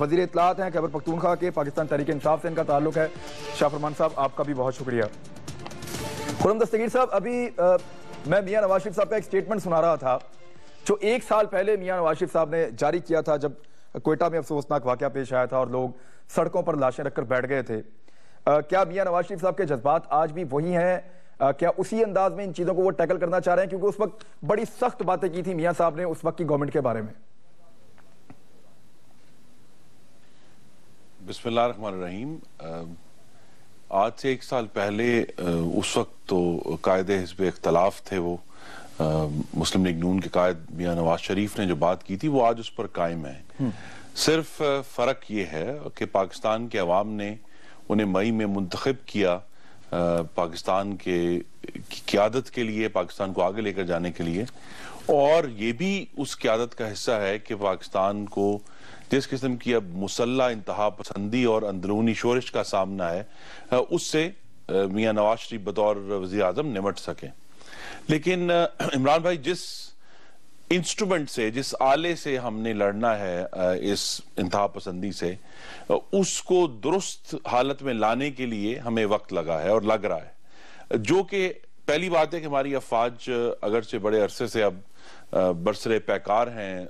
وزیر اطلاعات ہیں خیبر پختونخوا کے، پاکستان تحریک انصاف سے ان کا تعلق ہے۔ شاہ فرمان صاحب آپ کا بھی بہت شکریہ۔ خرم دستگیر صاحب، ابھی میں میاں نواز شریف صاحب کا ایک سٹیٹمنٹ سنا رہا تھا جو 1 سال پہلے میاں نواز شریف صاحب نے جاری کیا تھا جب کوئٹہ میں افسوسناک واقعہ پیش آیا تھا اور لوگ سڑکوں پر لاشیں رکھ کر بیٹھ گئے تھے۔ کیا میاں نواز شریف صاحب کے جذبات آج بھی وہی ہیں؟ کیا اسی انداز میں ان چیزوں کو وہ ٹیکل کرنا چاہ رہے ہیں؟ کیونکہ اس وقت بڑی سخت باتیں کی تھی میاں صاحب نے اس وقت کی گورنمنٹ کے بارے میں۔ بسم اللہ الرحمن الرحیم۔ آج سے 1 سال پہلے اس وقت تو قائد حزب اختلاف تھے وہ مسلم لیگ نون کے قائد میاں نواز شریف نے جو بات کی تھی وہ آج اس پر قائم ہے۔ صرف فرق یہ ہے کہ پاکستان کے عوام نے انہیں مئی میں منتخب کیا پاکستان کے قیادت کے لیے، پاکستان کو آگے لے کر جانے کے لیے، اور یہ بھی اس قیادت کا حصہ ہے کہ پاکستان کو جس قسم کی اب مسلح انتہا پسندی اور اندرونی شورش کا سامنا ہے اس سے میاں نواز شریف بطور وزیر اعظم نمٹ سکیں۔ لیکن عمران بھائی، جس انسٹرومنٹ سے، جس آلے سے ہم نے لڑنا ہے اس انتہا پسندی سے، اس کو درست حالت میں لانے کے لیے ہمیں وقت لگا ہے اور لگ رہا ہے۔ جو کہ پہلی بات ہے کہ ہماری افواج اگرچہ بڑے عرصے سے اب برسر پیکار ہیں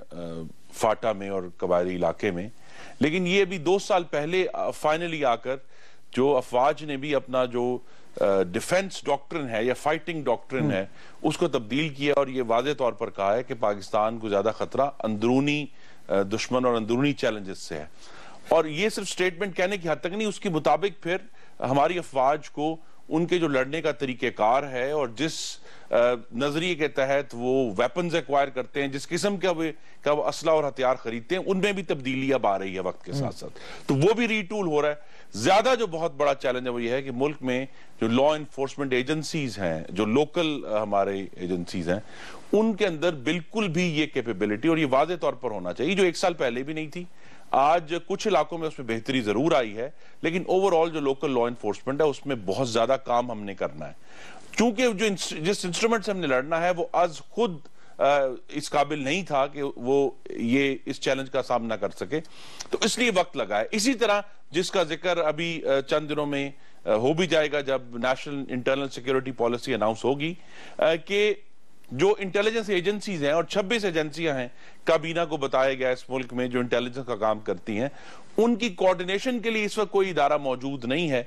فاٹا میں اور قبائلی علاقے میں، لیکن یہ ابھی 2 سال پہلے فائنلی آ کر جو افواج نے بھی اپنا جو ڈیفنس ڈاکٹرن ہے یا فائٹنگ ڈاکٹرن ہے اس کو تبدیل کیا اور یہ واضح طور پر کہا ہے کہ پاکستان کو زیادہ خطرہ اندرونی دشمن اور اندرونی چیلنجز سے ہے۔ اور یہ صرف سٹیٹمنٹ کہنے کی حد تک نہیں، اس کے مطابق پھر ہماری افواج کو ان کے جو لڑنے کا طریقہ کار ہے اور جس نظریے کے تحت وہ ویپنز ایکوائر کرتے ہیں، جس قسم کا وہ اسلحہ اور ہتھیار خریدتے ہیں، ان میں بھی تبدیلی اب آ رہی ہے وقت کے ساتھ ساتھ، تو وہ بھی ری ٹول ہو رہا ہے۔ زیادہ جو بہت بڑا چیلنج ہے وہ یہ ہے کہ ملک میں جو لا انفورسمنٹ ایجنسیز ہیں، جو لوکل ہمارے ایجنسیز ہیں، ان کے اندر بالکل بھی یہ کیپیبلٹی، اور یہ واضح طور پر ہونا چاہیے، جو 1 سال پہلے بھی نہیں تھی۔ آج کچھ علاقوں میں اس میں بہتری ضرور آئی ہے، لیکن اوورآل جو لوکل لا انفورسمنٹ ہے اس میں بہت زیادہ کام ہم نے کرنا ہے، کیونکہ جس انسٹرومنٹ سے ہم نے لڑنا ہے وہ از خود اس قابل نہیں تھا کہ وہ یہ اس چیلنج کا سامنا کر سکے، تو اس لیے وقت لگا ہے۔ اسی طرح جس کا ذکر ابھی چند دنوں میں ہو بھی جائے گا جب national internal security policy announce ہوگی، کہ جو انٹیلیجنس ایجنسیز ہیں اور 26 ایجنسیاں ہیں کابینہ کو بتایا گیا اس ملک میں جو انٹیلیجنس کا کام کرتی ہیں، ان کی کوارڈینیشن کے لیے اس وقت کوئی ادارہ موجود نہیں ہے۔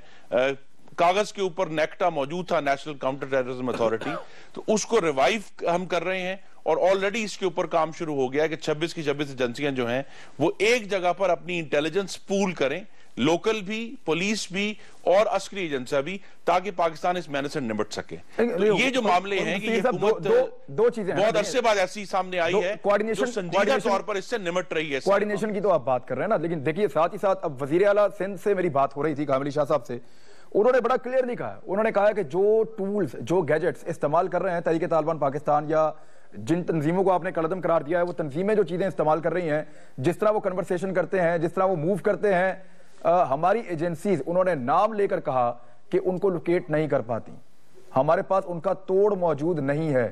کاغذ کے اوپر نیکٹا موجود تھا، نیشنل کاؤنٹر ٹیررزم اتھارٹی، تو اس کو ریوائیو ہم کر رہے ہیں اور آلریڈی اس کے اوپر کام شروع ہو گیا ہے کہ 26 کی 26 ایجنسیاں جو ہیں وہ ایک جگہ پر اپنی انٹیلیجنس پول کریں، لوکل بھی، پولیس بھی اور عسکری ایجنسیاں بھی، تاکہ پاکستان اس محنت سے نمٹ سکے۔ یہ جو معاملے ہیں کہ یہ حکومت بہت عرصے بعد ایسی سامنے آئی ہے جو سنجیدہ طور پر اس سے نمٹ رہی ہے۔ کوارڈینیشن کی تو آپ بات کر رہے ہیں نا، لیکن دیکھیے ساتھ ہی ساتھ اب وزیر اعلیٰ سندھ سے میری بات ہو رہی تھی کامل علی شاہ صاحب سے، انہوں نے بڑا کلیئرلی کہا، انہوں نے کہا کہ جو ٹولز، جو گیجٹس استعمال کر رہے ہیں تحریک طالبان پاکستان یا جن تنظیموں کو آپ نے کالعدم قرار دیا ہے، وہ تنظیمیں جو چیزیں استعمال کر رہی ہیں، جس طرح وہ کنورسیشن کرتے ہیں، جس طرح وہ موو کرتے ہیں، ہماری ایجنسیز، انہوں نے نام لے کر کہا کہ ان کو لوکیٹ نہیں کر پاتی، ہمارے پاس ان کا توڑ موجود نہیں ہے،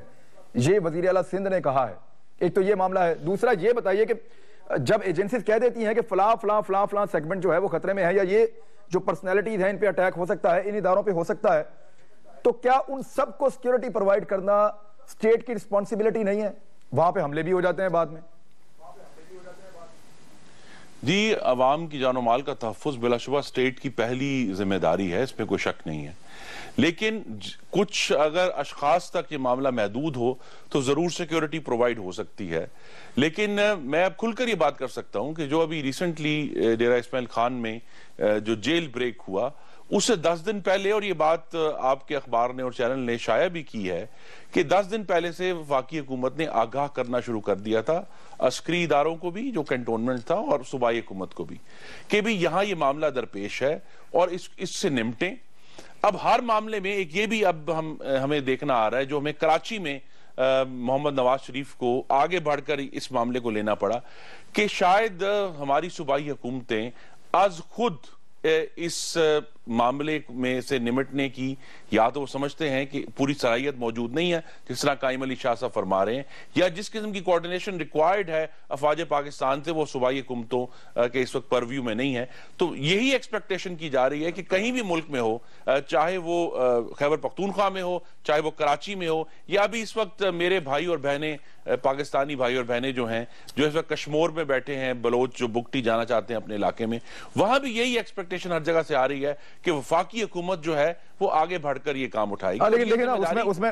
یہ وزیر اعلیٰ سندھ نے کہا ہے۔ ایک تو یہ معاملہ ہے، دوسرا یہ بتائیے کہ جب ایجنسیز کہہ دیتی ہیں کہ فلاں فلاں فلاں فلاں سیگمنٹ جو ہے وہ خطرے میں ہے، یا یہ جو پرسنالٹیز ہیں ان پہ اٹیک ہو سکتا ہے، ان اداروں پہ ہو سکتا ہے، تو کیا ان سب کو سیکیورٹی پرووائڈ کرنا اسٹیٹ کی رسپانسبلٹی نہیں ہے؟ وہاں پہ حملے بھی ہو جاتے ہیں بعد میں۔ جی، عوام کی جان و مال کا تحفظ بلا شبہ اسٹیٹ کی پہلی ذمہ داری ہے، اس میں کوئی شک نہیں ہے، لیکن کچھ اگر اشخاص تک یہ معاملہ محدود ہو تو ضرور سیکیورٹی پرووائڈ ہو سکتی ہے۔ لیکن میں اب کھل کر یہ بات کر سکتا ہوں کہ جو ابھی ریسنٹلی ڈیرہ اسماعیل خان میں جو جیل بریک ہوا، اس سے 10 دن پہلے، اور یہ بات آپ کے اخبار نے اور چینل نے شائع بھی کی ہے کہ 10 دن پہلے سے وفاقی حکومت نے آگاہ کرنا شروع کر دیا تھا عسکری اداروں کو بھی جو کنٹونمنٹ تھا اور صوبائی حکومت کو بھی، کہ بھی یہاں یہ معاملہ درپیش ہے اور اس سے نمٹیں۔ اب ہر معاملے میں ایک یہ بھی اب ہمیں دیکھنا آ رہا ہے جو ہمیں کراچی میں محمد نواز شریف کو آگے بڑھ کر اس معاملے کو لینا پڑا، کہ شاید ہماری صوبائی حکومتیں از خود اس معاملے میں سے نمٹنے کی یا تو وہ سمجھتے ہیں کہ پوری صلاحیت موجود نہیں ہے جس طرح قائم علی شاہ صاحب فرما رہے ہیں، یا جس قسم کی کوارڈینیشن ریکوائرڈ ہے افواج پاکستان سے وہ صوبائی حکومتوں کے اس وقت پرویو میں نہیں ہے. تو یہی ایکسپیکٹیشن کی جا رہی ہے کہ کہیں بھی ملک میں ہو، چاہے وہ خیبر پختونخوا میں ہو، چاہے وہ کراچی میں ہو، یا بھی اس وقت میرے بھائی اور بہنیں، پاکستانی بھائی اور بہنیں جو ہیں جو اس وقت کشمور میں بیٹھے ہیں، بلوچ جو بگٹی جانا چاہتے ہیں اپنے علاقے میں، وہاں بھی یہی ایکسپیکٹیشن ہر جگہ سے آ رہی ہے کہ وفاقی حکومت جو ہے وہ آگے بڑھ کر یہ کام اٹھائے گی. لیکن ہم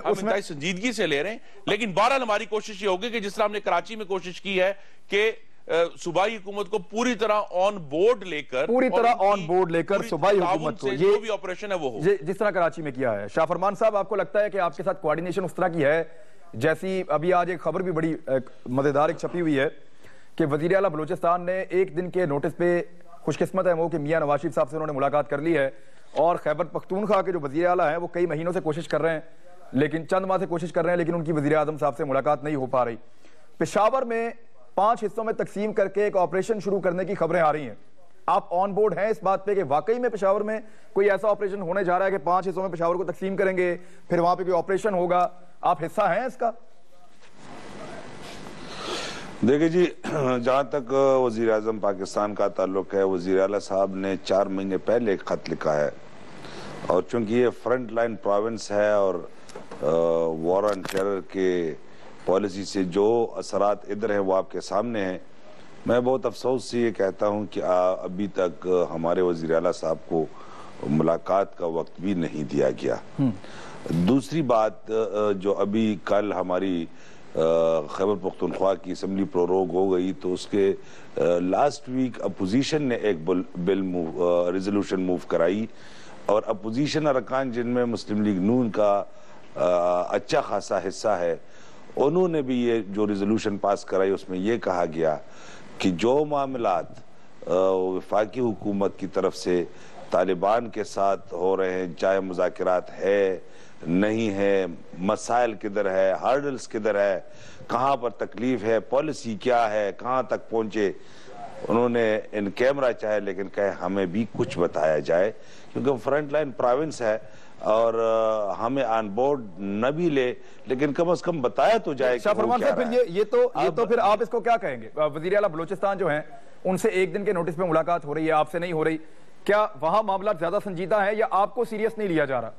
انتہائی سنجیدگی سے لے رہے ہیں، لیکن بہرحال ہماری کوشش یہ ہوگی کہ جس طرح ہم نے کراچی میں کوشش کی ہے کہ صوبائی حکومت کو پوری طرح آن بورڈ لے کر صوبائی حکومت کو جو بھی آپریشن ہے وہ ہو، جس طرح کراچی میں کیا ہے. شاہ فرمان صاحب، آپ کو لگتا ہے کہ آپ کے ساتھ کوارڈینیشن اس طرح کی ہے جیسی ابھی آج ایک خبر بھی بڑی مزیدار ایک چھپی ہوئی ہے کہ وزیر اعلیٰ بلوچستان نے ایک دن کے نوٹس پہ، خوش قسمت ہے وہ کہ میاں نواز شریف صاحب سے انہوں نے ملاقات کر لی ہے، اور خیبر پختونخوا کے جو وزیر اعلیٰ ہیں وہ کئی مہینوں سے کوشش کر رہے ہیں، لیکن چند ماہ سے کوشش کر رہے ہیں، لیکن ان کی وزیر اعظم صاحب سے ملاقات نہیں ہو پا رہی. پشاور میں 5 حصوں میں تقسیم کر کے ایک آپریشن شروع کرنے کی خبریں آ رہی ہیں. آپ آن بورڈ ہیں اس بات پہ کہ واقعی میں پشاور میں کوئی ایسا آپریشن ہونے جا رہا ہے کہ 5 حصوں میں پشاور کو تقسیم کریں گے، پھر وہاں پہ کوئی آپریشن ہوگا؟ آپ حصہ ہیں اس کا؟ دیکھیں جی، جہاں تک وزیر اعظم پاکستان کا تعلق ہے، وزیر اعلیٰ صاحب نے 4 مہینے پہلے ایک خط لکھا ہے، اور چونکہ یہ فرنٹ لائن پروونس ہے اور وار آن ٹیرر کے پالیسی سے جو اثرات ادھر ہیں وہ آپ کے سامنے ہیں. میں بہت افسوس سے یہ کہتا ہوں کہ ابھی تک ہمارے وزیر اعلیٰ صاحب کو ملاقات کا وقت بھی نہیں دیا گیا. دوسری بات، جو ابھی کل ہماری خیبر پختونخوا کی اسمبلی پروروگ ہو گئی، تو اس کے لاسٹ ویک اپوزیشن نے ایک بل ریزولوشن موو کرائی، اور اپوزیشن ارکان جن میں مسلم لیگ نون کا اچھا خاصا حصہ ہے، انہوں نے بھی یہ جو ریزولوشن پاس کرائی اس میں یہ کہا گیا کہ جو معاملات وفاقی حکومت کی طرف سے طالبان کے ساتھ ہو رہے ہیں، چاہے مذاکرات ہے نہیں ہے، مسائل کدھر ہے، ہارڈلز کدھر ہے، کہاں پر تکلیف ہے، پالیسی کیا ہے، کہاں تک پہنچے، انہوں نے ان کیمرہ چاہے لیکن کہے ہمیں بھی کچھ بتایا جائے، کیونکہ فرنٹ لائن پروونس ہے اور ہمیں آن بورڈ نہ بھی لے لیکن کم از کم بتایا تو جائے. شاہ فرمان صاحب، یہ تو پھر آپ اس کو کیا کہیں گے؟ وزیر اعلیٰ بلوچستان جو ہیں ان سے ایک دن کے نوٹس پہ ملاقات ہو رہی ہے، آپ سے نہیں ہو رہی، کیا وہاں معاملات زیادہ سنجیدہ ہیں یا آپ کو سیریس نہیں لیا جا رہا؟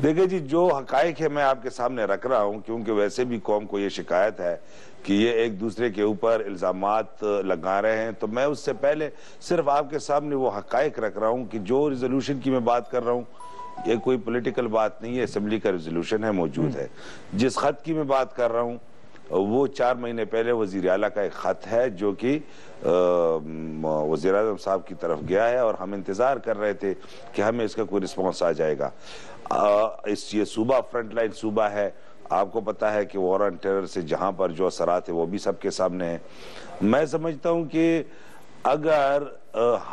دیکھیں جی، جو حقائق ہے میں آپ کے سامنے رکھ رہا ہوں، کیونکہ ویسے بھی قوم کو یہ شکایت ہے کہ یہ ایک دوسرے کے اوپر الزامات لگا رہے ہیں، تو میں اس سے پہلے صرف آپ کے سامنے وہ حقائق رکھ رہا ہوں کہ جو ریزولوشن کی میں بات کر رہا ہوں یہ کوئی پولیٹیکل بات نہیں ہے، اسمبلی کا ریزولوشن ہے، موجود ہے. جس خط کی میں بات کر رہا ہوں وہ 4 مہینے پہلے وزیر اعلیٰ کا ایک خط ہے جو کہ وزیر اعظم صاحب کی طرف گیا ہے، اور ہم انتظار کر رہے تھے کہ ہمیں اس کا کوئی رسپانس آ جائے گا. یہ صوبہ فرنٹ لائن صوبہ ہے، آپ کو پتا ہے کہ وار آن ٹیرر سے جہاں پر جو اثرات ہیں وہ بھی سب کے سامنے ہیں. میں سمجھتا ہوں کہ اگر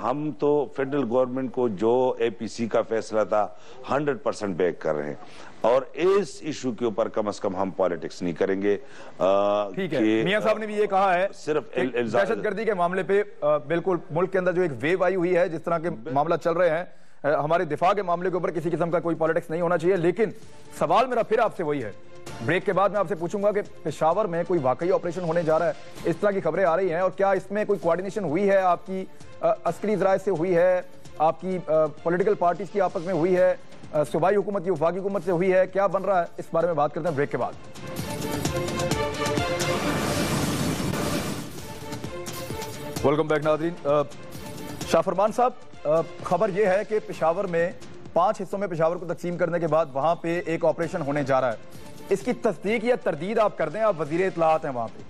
ہم تو فیڈرل گورنمنٹ کو جو اے پی سی کا فیصلہ تھا 100% بیک کر رہے ہیں، اور اس ایشو کے اوپر کم از کم ہم پالیٹکس نہیں کریں گے. ٹھیک ہے، میاں صاحب نے بھی یہ کہا ہے صرف دہشت گردی کے معاملے پہ بالکل ملک کے اندر جو ایک ویو آئی ہوئی ہے، جس طرح کے معاملات چل رہے ہیں، ہمارے دفاع کے معاملے کے اوپر کسی قسم کا کوئی پالیٹکس نہیں ہونا چاہیے. لیکن سوال میرا پھر آپ سے وہی ہے، بریک کے بعد میں آپ سے پوچھوں گا کہ پشاور میں کوئی واقعی آپریشن ہونے جا رہا ہے، اس طرح کی خبریں آ رہی ہیں، اور کیا اس میں کوئی کوارڈینیشن ہوئی ہے، آپ کی عسکری ذرائع سے ہوئی ہے، آپ کی پولیٹیکل پارٹیز کی آپس میں ہوئی ہے، صوبائی حکومت کی وفاقی حکومت سے ہوئی ہے، کیا بن رہا ہے؟ اس بارے میں بات کرتے ہیں بریک کے بعد. ویلکم بیک ناظرین. شاہ فرمان صاحب، خبر یہ ہے کہ پشاور میں 5 حصوں میں پشاور کو تقسیم کرنے کے بعد وہاں پہ ایک آپریشن ہونے جا رہا ہے. اس کی تصدیق یا تردید آپ کر دیں، آپ وزیر اطلاعات ہیں وہاں پہ.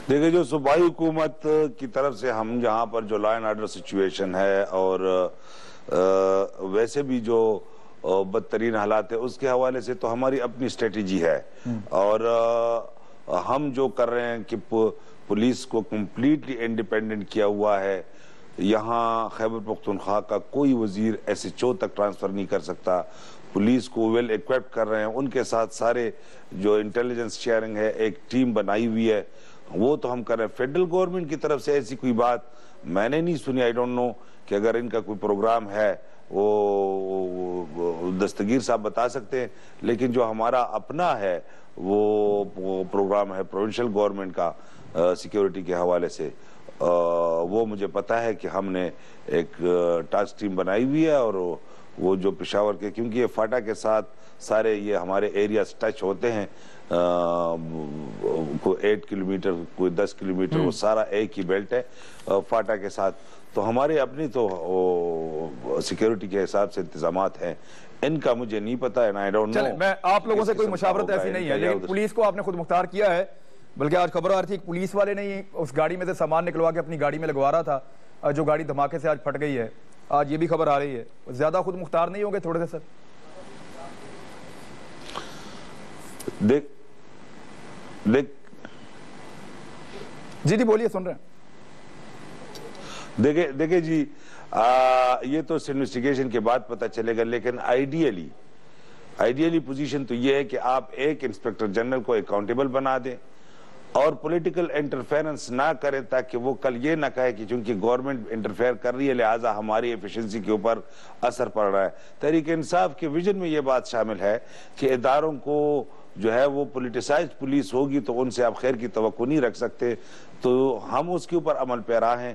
دیکھیں، جو صوبائی حکومت کی طرف سے ہم جہاں پر جو لا اینڈ آرڈر سچویشن ہے اور ویسے بھی جو بدترین حالات ہے اس کے حوالے سے تو ہماری اپنی اسٹریٹجی ہے، اور ہم جو کر رہے ہیں کہ پولیس کو کمپلیٹلی انڈیپینڈنٹ کیا ہوا ہے. یہاں خیبر پختونخوا کا کوئی وزیر ایس ایچ او تک ٹرانسفر نہیں کر سکتا. پولیس کو ویل ایکویپڈ کر رہے ہیں، ان کے ساتھ سارے جو انٹیلیجنس شیئرنگ ہے، ایک ٹیم بنائی ہوئی ہے، وہ تو ہم کر رہے ہیں. فیڈرل گورنمنٹ کی طرف سے ایسی کوئی بات میں نے نہیں سنی. آئی ڈونٹ نو کہ اگر ان کا کوئی پروگرام ہے وہ دستگیر صاحب بتا سکتے ہیں, لیکن جو ہمارا اپنا ہے وہ پروگرام ہے پروونشل گورنمنٹ کا سیکیورٹی کے حوالے سے, وہ مجھے پتا ہے کہ ہم نے ایک ٹاسک ٹیم بنائی ہوئی ہے, اور وہ جو پشاور کے, کیونکہ یہ فاٹا کے ساتھ سارے یہ ہمارے ایریاز ٹچ ہوتے ہیں, کوئی 8 کلومیٹر کوئی 10 کلومیٹر, وہ سارا ایک ہی بیلٹ ہے فاٹا کے ساتھ. تو ہمارے اپنی تو سیکیورٹی کے حساب سے انتظامات ہیں, ان کا مجھے نہیں پتا ہے. I don't know. چلیں, میں آپ لوگوں سے کوئی مشاورت ایسی نہیں ہے, لیکن پولیس کو آپ نے خود مختار کیا ہے. بلکہ آج خبر آ رہی تھی ایک پولیس والے نے اس گاڑی میں سے سامان نکلوا کے اپنی گاڑی میں لگوا رہا تھا, جو گاڑی دھماکے سے آج پھٹ گئی ہے. آج یہ بھی خبر آ رہی ہے. زیادہ خود مختار نہیں ہوں گے تھوڑے سے سر؟ جی بولیے, سن رہے ہیں. دیکھیں جی, یہ تو انویسٹیگیشن کے بعد پتہ چلے گا, لیکن آئیڈیلی پوزیشن تو یہ ہے کہ آپ ایک انسپیکٹر جنرل کو اکاؤنٹیبل بنا دیں اور پولیٹیکل انٹرفیرنس نہ کریں, تاکہ وہ کل یہ نہ کہے کہ چونکہ گورنمنٹ انٹرفیئر کر رہی ہے لہٰذا ہماری ایفیشنسی کے اوپر اثر پڑ رہا ہے. تحریک انصاف کے ویژن میں یہ بات شامل ہے کہ اداروں کو جو ہے وہ پولیٹیسائز پولیس ہوگی تو ان سے آپ خیر کی توقع نہیں رکھ سکتے. تو ہم اس کے اوپر عمل پیرا ہیں.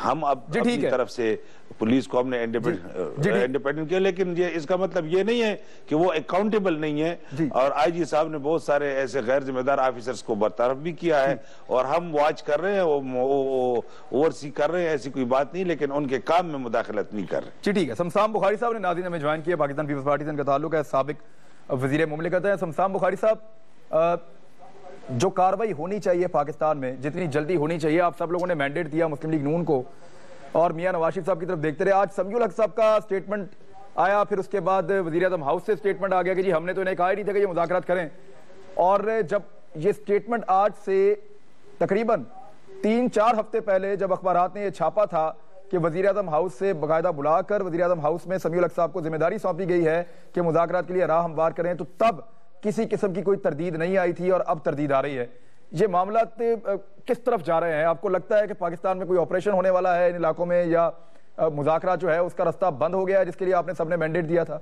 ہم اب اپنی طرف سے پولیس کو ہم نے انڈیپینڈنٹ کیا, لیکن یہ اس کا مطلب یہ نہیں ہے کہ وہ اکاؤنٹیبل نہیں ہے. اور آئی جی صاحب نے بہت سارے ایسے غیر ذمہ دار آفیسرز کو برطرف بھی کیا ہے, اور ہم واچ کر رہے ہیں, اوورسی کر رہے ہیں, ایسی کوئی بات نہیں, لیکن ان کے کام میں مداخلت نہیں کر رہے. جی ٹھیک ہے. شمشان بخاری صاحب نے ناظرین ہمیں جوائن کیا, پاکستان پیپلز پارٹی سے ان کا تعلق ہے, سابق وزیر مملکت ہے. شمشان بخاری صاحب, جو کاروائی ہونی چاہیے پاکستان میں جتنی جلدی ہونی چاہیے, آپ سب لوگوں نے مینڈیٹ دیا مسلم لیگ نون کو, اور میاں نواز شریف صاحب کی طرف دیکھتے رہے. آج سمیع الحق صاحب کا سٹیٹمنٹ آیا, پھر اس کے بعد وزیر اعظم ہاؤس سے سٹیٹمنٹ آ گیا کہ جی ہم نے تو انہیں کہا ہی نہیں تھا کہ یہ مذاکرات کریں. اور جب یہ سٹیٹمنٹ آج سے تقریباً 3-4 ہفتے پہلے جب اخبارات نے یہ چھاپا تھا کہ وزیر اعظم ہاؤس سے باقاعدہ بلا کر وزیر اعظم ہاؤس میں سمیع الحق صاحب کو ذمہ داری سونپی گئی ہے کہ مذاکرات کے لیے راہ ہموار کریں, تو تب کسی قسم کی کوئی تردید نہیں آئی تھی, اور اب تردید آ رہی ہے. یہ معاملات کس طرف جا رہے ہیں؟ آپ کو لگتا ہے کہ پاکستان میں کوئی آپریشن ہونے والا ہے ان علاقوں میں, یا مذاکرات جو ہے اس کا رستہ بند ہو گیا ہے جس کے لیے آپ نے سب نے مینڈیٹ دیا تھا؟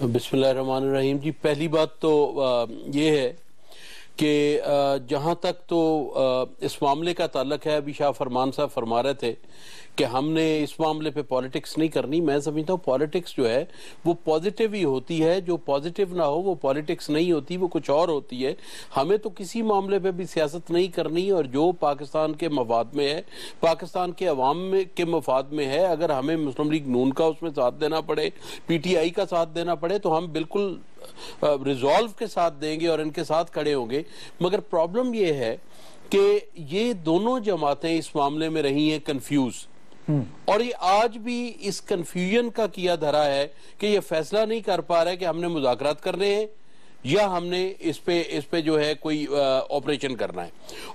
بسم اللہ الرحمن الرحیم. جی پہلی بات تو یہ ہے کہ جہاں تک تو اس معاملے کا تعلق ہے, ابھی شاہ فرمان صاحب فرما رہے تھے کہ ہم نے اس معاملے پہ پالیٹکس نہیں کرنی. میں سمجھتا ہوں پالیٹکس جو ہے وہ پازیٹیو ہی ہوتی ہے, جو پازیٹیو نہ ہو وہ پالیٹکس نہیں ہوتی, وہ کچھ اور ہوتی ہے. ہمیں تو کسی معاملے پہ بھی سیاست نہیں کرنی, اور جو پاکستان کے مفاد میں ہے, پاکستان کے عوام کے مفاد میں ہے, اگر ہمیں مسلم لیگ نون کا اس میں ساتھ دینا پڑے, پی ٹی آئی کا ساتھ دینا پڑے, تو ہم بالکل ریزولو کے ساتھ دیں گے اور ان کے ساتھ کھڑے ہوں گے. مگر پرابلم یہ ہے کہ یہ دونوں جماعتیں اس معاملے میں رہی ہیں کنفیوز, اور یہ آج بھی اس کنفیوژن کا کیا دھرا ہے کہ یہ فیصلہ نہیں کر پا رہے کہ ہم نے مذاکرات کرنے ہیں یا ہم نے اس پہ جو ہے کوئی آپریشن کرنا ہے.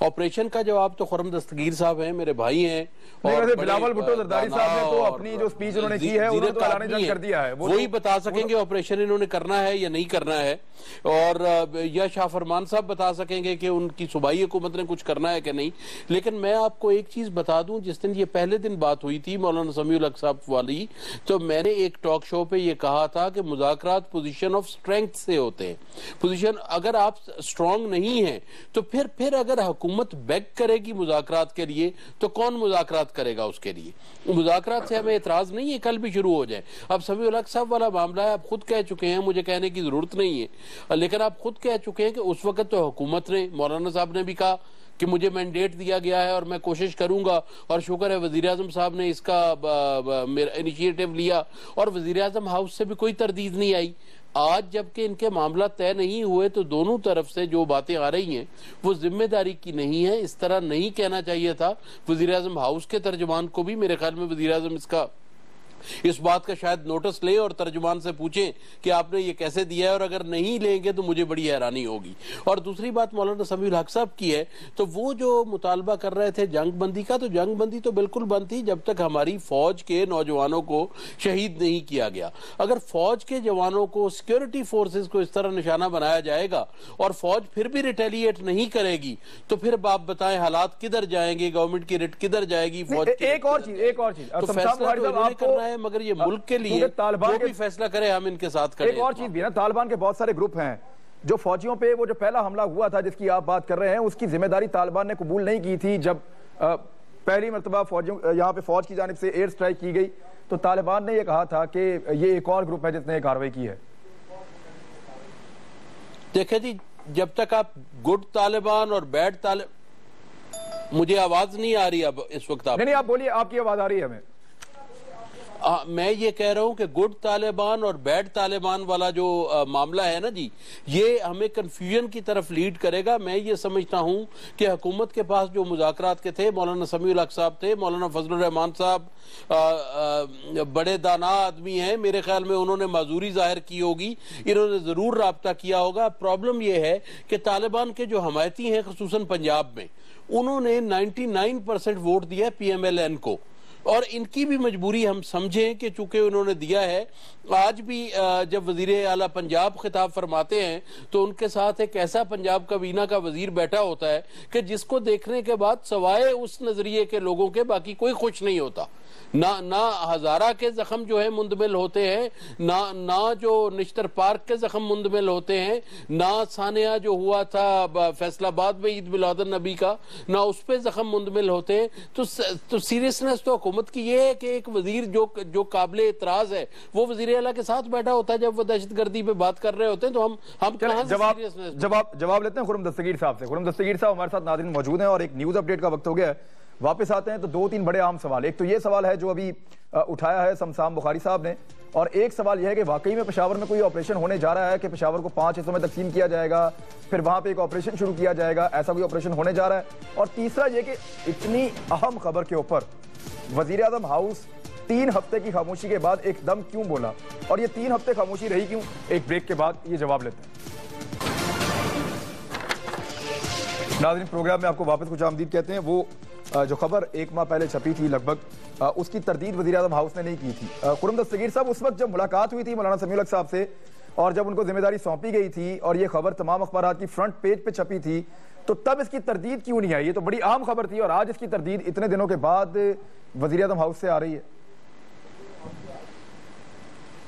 آپریشن کا جواب تو خرم دستگیر صاحب ہیں, میرے بھائی ہیں, اور بلاول بھٹو زرداری صاحب نے تو اپنی جو سپیچ انہوں نے کی ہے انہوں نے تو اعلان جنگ کر دیا ہے, وہی بتا سکیں گے آپریشن انہوں نے کرنا ہے یا نہیں کرنا ہے, اور یا شاہ فرمان صاحب بتا سکیں گے کہ ان کی صوبائی حکومت نے کچھ کرنا ہے کہ نہیں. لیکن میں آپ کو ایک چیز بتا دوں, جس دن یہ پہلے دن بات ہوئی تھی مولانا سمیع الحق صاحب والی, تو میں نے ایک ٹاک شو پہ یہ کہا تھا کہ مذاکرات پوزیشن آف سٹرینگتھ سے ہوتے ہیں. پوزیشن اگر آپ سٹرونگ نہیں ہیں تو پھر اگر حکومت بیک کرے گی مذاکرات کے لیے تو کون مذاکرات کرے گا اس کے لیے؟ مذاکرات سے ہمیں اعتراض نہیں ہے, کل بھی شروع ہو جائے. اب سمیع الحق صاحب والا معاملہ ہے, آپ خود کہہ چکے ہیں, مجھے کہنے کی ضرورت نہیں ہے, لیکن آپ خود کہہ چکے ہیں کہ اس وقت تو حکومت نے, مولانا صاحب نے بھی کہا کہ مجھے مینڈیٹ دیا گیا ہے اور میں کوشش کروں گا, اور شکر ہے وزیر اعظم صاحب نے اس کا انیشیٹو لیا, اور وزیر اعظم ہاؤس سے بھی کوئی تردید نہیں آئی. آج جبکہ ان کے معاملہ طے نہیں ہوئے تو دونوں طرف سے جو باتیں آ رہی ہیں وہ ذمہ داری کی نہیں ہے. اس طرح نہیں کہنا چاہیے تھا. وزیر اعظم ہاؤس کے ترجمان کو بھی میرے خیال میں وزیر اعظم اس کا اس بات کا شاید نوٹس لیں اور ترجمان سے پوچھیں کہ آپ نے یہ کیسے دیا ہے، اور اگر نہیں لیں گے تو مجھے بڑی حیرانی ہوگی۔ اور دوسری بات مولانا سمیع الحق صاحب کی ہے، تو وہ جو مطالبہ کر رہے تھے جنگ بندی کا، تو جنگ بندی تو بالکل بند تھی جب تک ہماری فوج کے نوجوانوں کو شہید نہیں کیا گیا۔ اگر فوج کے جوانوں کو، سیکیورٹی فورسز کو اس طرح نشانہ بنایا جائے گا اور فوج پھر بھی ریٹیلیٹ نہیں کرے گی، تو پھر آپ بتائیں حالات کدھر جائیں گے، گورنمنٹ کی رٹ کدھر جائے گی، فوج کی ایک اور چیز تو فیصلہ تو انہوں نے کرنا ہے، مگر یہ ملک کے لیے جو بھی فیصلہ کرے ہم ان کے ساتھ کریں۔ ایک اور چیز بھی نا، طالبان کے بہت سارے گروپ ہیں جو فوجیوں پہ وہ جو پہلا حملہ ہوا تھا جس کی آپ بات کر رہے ہیں، اس کی ذمہ داری طالبان نے قبول نہیں کی تھی۔ جب پہلی مرتبہ یہاں پہ فوج کی جانب سے ایئر سٹرائک کی گئی تو طالبان نے یہ کہا تھا کہ یہ ایک اور گروپ ہے جس نے یہ کارروائی کی ہے۔ دیکھیں جی، جب تک آپ گڈ طالبان اور بیڈ طالبان، مجھے آواز نہیں آ رہی اب اس وقت، نہیں آپ بولیے، آپ کی آواز آ رہی ہے ہمیں۔ میں یہ کہہ رہا ہوں کہ گڈ طالبان اور بیڈ طالبان والا جو معاملہ ہے نا جی، یہ ہمیں کنفیوژن کی طرف لیڈ کرے گا۔ میں یہ سمجھتا ہوں کہ حکومت کے پاس جو مذاکرات کے تھے، مولانا سمیع الحق صاحب تھے، مولانا فضل الرحمان صاحب بڑے دانا آدمی ہیں، میرے خیال میں انہوں نے معذوری ظاہر کی ہوگی، انہوں نے ضرور رابطہ کیا ہوگا۔ پرابلم یہ ہے کہ طالبان کے جو حمایتی ہیں خصوصاً پنجاب میں، انہوں نے 99% ووٹ دیا پی ایم ایل این کو، اور ان کی بھی مجبوری ہم سمجھیں کہ چونکہ انہوں نے دیا ہے۔ آج بھی جب وزیر اعلیٰ پنجاب خطاب فرماتے ہیں تو ان کے ساتھ ایک ایسا پنجاب کابینہ کا وزیر بیٹھا ہوتا ہے کہ جس کو دیکھنے کے بعد سوائے اس نظریے کے لوگوں کے باقی کوئی خوش نہیں ہوتا۔ نہ ہزارہ کے زخم جو ہے مندمل ہوتے ہیں، نہ جو نشتر پارک کے زخم مندمل ہوتے ہیں، نہ ثانیہ جو ہوا تھا فیصل آباد میں عید میلاد النبی کا، نہ اس پہ زخم مندمل ہوتے ہیں۔ تو سیریسنس تو حکومت کی یہ ہے کہ ایک وزیر جو قابل اعتراض ہے وہ وزیر اعلیٰ کے ساتھ بیٹھا ہوتا ہے جب وہ دہشت گردی پہ بات کر رہے ہوتے ہیں، تو ہم کہاں سے سیریسنس جواب لیتے ہیں خرم دستگیر صاحب سے۔ خرم دستگیر صاحب ہمارے ساتھ ناظرین موجود ہیں اور ایک نیوز اپڈیٹ کا وقت ہو گیا ہے، واپس آتے ہیں تو 2-3 بڑے عام سوال۔ ایک تو یہ سوال ہے جو ابھی اٹھایا ہے سمسام بخاری صاحب نے، اور ایک سوال یہ ہے کہ واقعی میں پشاور میں کوئی آپریشن ہونے جا رہا ہے کہ پشاور کو 5 حصوں میں تقسیم کیا جائے گا، پھر وہاں پہ ایک آپریشن شروع کیا جائے گا، ایسا کوئی آپریشن ہونے جا رہا ہے؟ اور تیسرا یہ کہ اتنی اہم خبر کے اوپر وزیر اعظم ہاؤس 3 ہفتے کی خاموشی کے بعد ایک دم کیوں بولا، اور یہ 3 ہفتے خاموشی رہی کیوں؟ ایک بریک کے بعد یہ جواب لیتے ہیں۔ ناظرین، پروگرام میں آپ کو واپس خوش آمدید کہتے ہیں۔ وہ جو خبر 1 ماہ پہلے چھپی تھی لگ بھگ، اس کی تردید وزیر اعظم ہاؤس نے نہیں کی تھی۔ خرم دستگیر صاحب، اس وقت جب ملاقات ہوئی تھی مولانا سمیع الحق صاحب سے اور جب ان کو ذمہ داری سونپی گئی تھی اور یہ خبر تمام اخبارات کی فرنٹ پیج پہ چھپی تھی، تو تب اس کی تردید کیوں نہیں آئی؟ یہ تو بڑی عام خبر تھی اور آج اس کی تردید اتنے دنوں کے بعد وزیر اعظم ہاؤس سے آ رہی ہے۔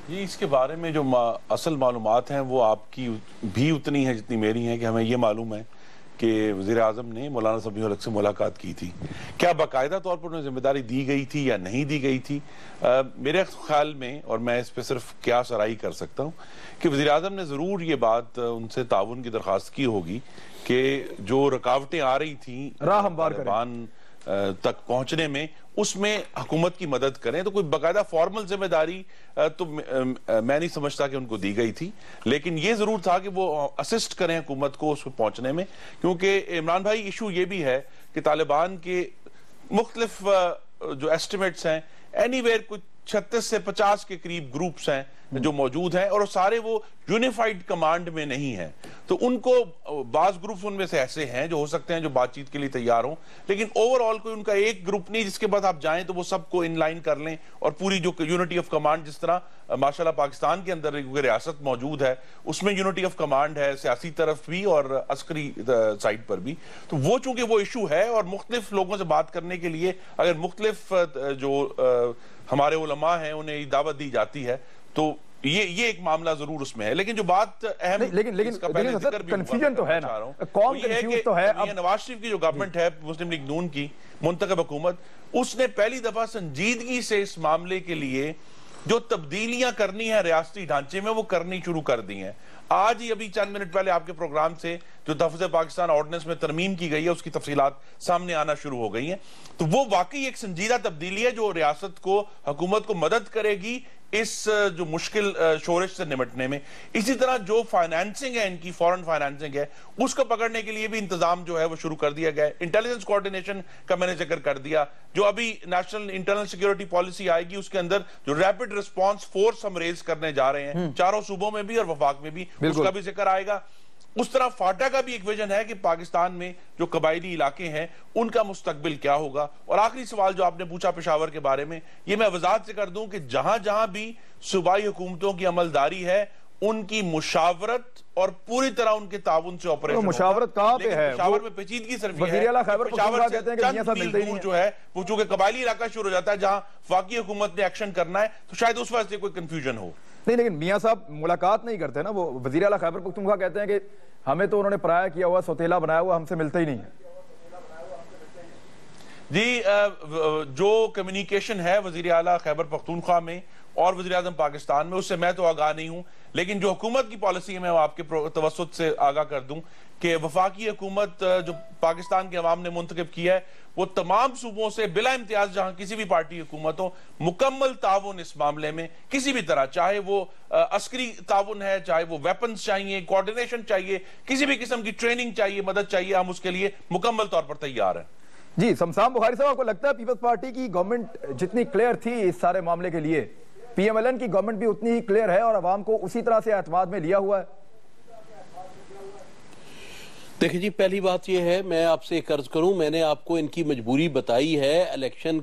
یہ اس کے بارے میں جو اصل معلومات ہیں وہ آپ کی بھی اتنی ہیں جتنی میری ہیں، کہ ہمیں یہ معلوم ہے کہ وزیر اعظم نے مولانا سمیع الحق سے ملاقات کی تھی۔ کیا باقاعدہ طور پر انہیں ذمہ داری دی گئی تھی یا نہیں دی گئی تھی؟ میرے خیال میں، اور میں اس پہ صرف قیاس آرائی کر سکتا ہوں، کہ وزیر اعظم نے ضرور یہ بات ان سے تعاون کی درخواست کی ہوگی کہ جو رکاوٹیں آ رہی تھیں راہ ہموار کریں، طالبان تک پہنچنے میں، اس میں حکومت کی مدد کریں۔ تو کوئی باقاعدہ فارمل ذمہ داری تو میں نہیں سمجھتا کہ ان کو دی گئی تھی، لیکن یہ ضرور تھا کہ وہ اسسٹ کریں حکومت کو اس پہ پہنچنے میں، کیونکہ عمران بھائی ایشو یہ بھی ہے کہ طالبان کے مختلف جو ایسٹیمیٹس ہیں، اینی ویئر کچھ 36 سے 50 کے قریب گروپس ہیں جو موجود ہیں، اور سارے وہ یونیفائڈ کمانڈ میں نہیں ہیں۔ تو ان کو بعض گروپس ان میں سے ایسے ہیں جو ہو سکتے ہیں جو بات چیت کے لیے تیار ہوں، لیکن اوورآل کوئی ان کا ایک گروپ نہیں جس کے بعد آپ جائیں تو وہ سب کو ان لائن کر لیں، اور پوری جو یونٹی آف کمانڈ، جس طرح ماشاءاللہ پاکستان کے اندر ایک ریاست موجود ہے، اس میں یونٹی آف کمانڈ ہے، سیاسی طرف بھی اور عسکری سائٹ پر بھی۔ تو وہ چونکہ وہ ایشو ہے، اور مختلف لوگوں سے بات کرنے کے لیے اگر مختلف جو ہمارے علماء ہیں انہیں دعوت دی جاتی ہے، تو یہ ایک معاملہ ضرور اس میں ہے۔ لیکن جو بات اہم، لیکن کنفیوژن تو ہے نا، قوم کنفیوز تو ہے۔ اب نواز شریف کی جو گورنمنٹ ہے، مسلم لیگ نون کی منتخب حکومت، اس نے پہلی دفعہ سنجیدگی سے اس معاملے کے لیے جو تبدیلیاں کرنی ہیں ریاستی ڈھانچے میں وہ کرنی شروع کر دی ہیں۔ آج ہی ابھی چند منٹ پہلے آپ کے پروگرام سے جو تحفظ پاکستان آرڈیننس میں ترمیم کی گئی ہے اس کی تفصیلات سامنے آنا شروع ہو گئی ہیں۔ تو وہ واقعی ایک سنجیدہ تبدیلی ہے جو ریاست کو، حکومت کو مدد کرے گی اس جو مشکل شورش سے نمٹنے میں. اسی طرح جو فائنانسنگ ہے ان کی فورن فائنانسنگ ہے اس کو پکڑنے کے لیے بھی انتظام جو ہے وہ شروع کر دیا گیا ہے. انٹیلیجنس کوارڈینیشن کا میں نے ذکر کر دیا. جو ابھی نیشنل انٹرنل سیکیورٹی پالیسی آئے گی اس کے اندر جو ریپڈ رسپانس فورس ہم ریز کرنے جا رہے ہیں چاروں صوبوں میں بھی اور وفاق میں بھی, اس کا بھی ذکر آئے گا. اس طرح فاٹا کا بھی ایک ویژن ہے کہ پاکستان میں جو قبائلی علاقے ہیں ان کا مستقبل کیا ہوگا. اور آخری سوال جو آپ نے پوچھا پشاور کے بارے میں, یہ میں وضاحت سے کر دوں کہ جہاں جہاں بھی صوبائی حکومتوں کی عملداری ہے ان کی مشاورت اور پوری طرح ان کے تعاون سے آپریشن. مشاورت کہاں پہ ہے؟ پشاور میں پیچیدگی صرف یہ ہے وزیر اعلیٰ خیبر پختونخوا سے کہتے ہیں کہ میاں صاحب ملتے ہی نہیں جو ہے وہ چونکہ قبائلی علاقہ شروع ہو جاتا ہے جہاں واقعی حکومت نے ایکشن کرنا ہے تو شاید اس وجہ سے کوئی کنفیوژن ہو. نہیں, لیکن میاں صاحب ملاقات نہیں کرتے نا. وہ وزیر اعلیٰ خیبر پختونخوا کہتے ہیں کہ ہمیں تو انہوں نے پرایا کیا ہوا, سوتیلا بنایا ہوا, ہم سے ملتے ہی نہیں ہے. جی, جو کمیونیکیشن ہے وزیر اعلیٰ خیبر پختونخوا میں اور وزیر اعظم پاکستان میں اس سے میں تو آگاہ نہیں ہوں, لیکن جو حکومت کی پالیسی ہے میں آپ کے توسط سے آگاہ کر دوں کہ وفاقی حکومت جو پاکستان کے عوام نے منتخب کیا ہے وہ تمام صوبوں سے بلا امتیاز جہاں کسی بھی پارٹی حکومت ہو مکمل تعاون اس معاملے میں کسی بھی طرح, چاہے وہ عسکری تعاون ہے, چاہے وہ ویپنز چاہیے, کوارڈینیشن چاہیے, کسی بھی قسم کی ٹریننگ چاہیے, مدد چاہیے, ہم اس کے لیے مکمل طور پر تیار ہیں. جی, شمشان بخاری صاحب, آپ کو لگتا ہے پیپلز پارٹی کی گورنمنٹ جتنی کلیئر تھی اس سارے معاملے کے لیے, پی ایم ایل این کی گورنمنٹ بھی اتنی ہی کلیئر ہے اور عوام کو اسی طرح سے اعتماد میں لیا ہوا ہے؟ دیکھیں جی, پہلی بات یہ ہے, میں آپ سے ایک عرض کروں, میں نے آپ کو ان کی مجبوری بتائی ہے. الیکشن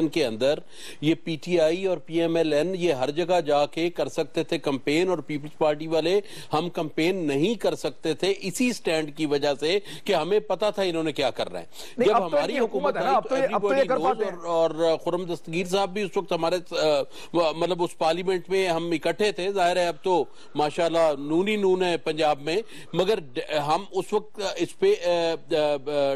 کے اندر یہ پی ٹی آئی اور پی ایم ایل این یہ ہر جگہ جا کے کر سکتے تھے کمپین, اور پیپلز پارٹی والے ہم کمپین نہیں کر سکتے تھے اسی سٹینڈ کی وجہ سے کہ ہمیں پتا تھا انہوں نے کیا کر رہے ہیں. جب ہماری حکومت آئی اور خرم دستگیر صاحب بھی اس وقت ہمارے مطلب اس پارلیمنٹ میں ہم اکٹھے تھے, ظاہر ہے اب تو ماشاءاللہ نون ہے پنجاب میں, مگر ہم اس اس پہ